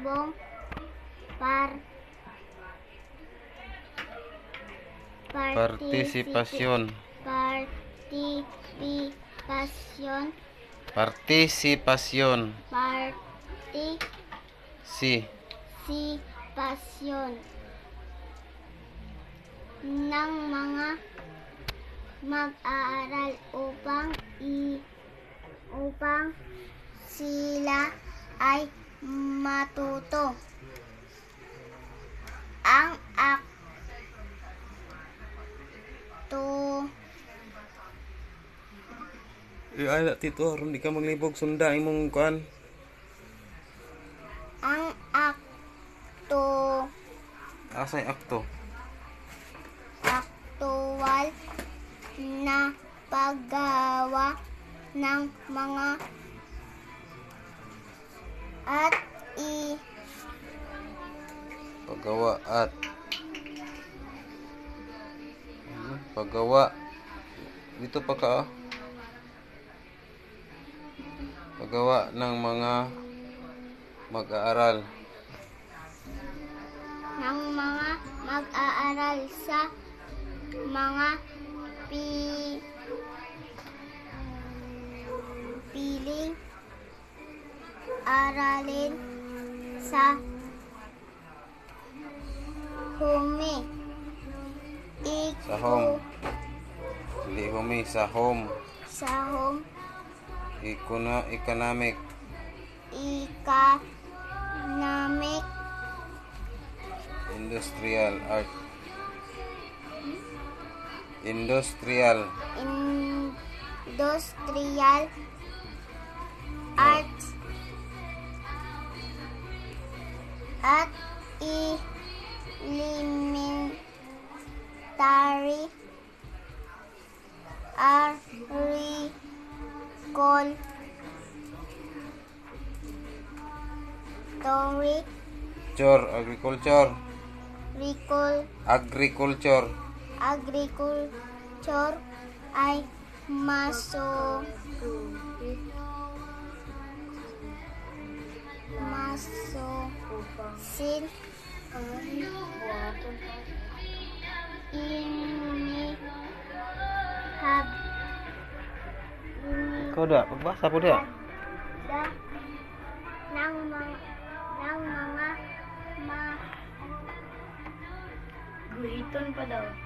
pagsubong partisipasyon ng mga mag-aaral upang sila ay matuto. Ang akto ay tito aron di ka maglibog sunda imong kuan. Ang akto Asay akto? aktuwal na paggawa ng mga paggawa dito pa ka paggawa ng mga mag-aaral sa mga piling aralin sa home economic industrial arts at elementary agriculture ay masosin ikaw da pagbasa ko da ng mga guhiton pa daw.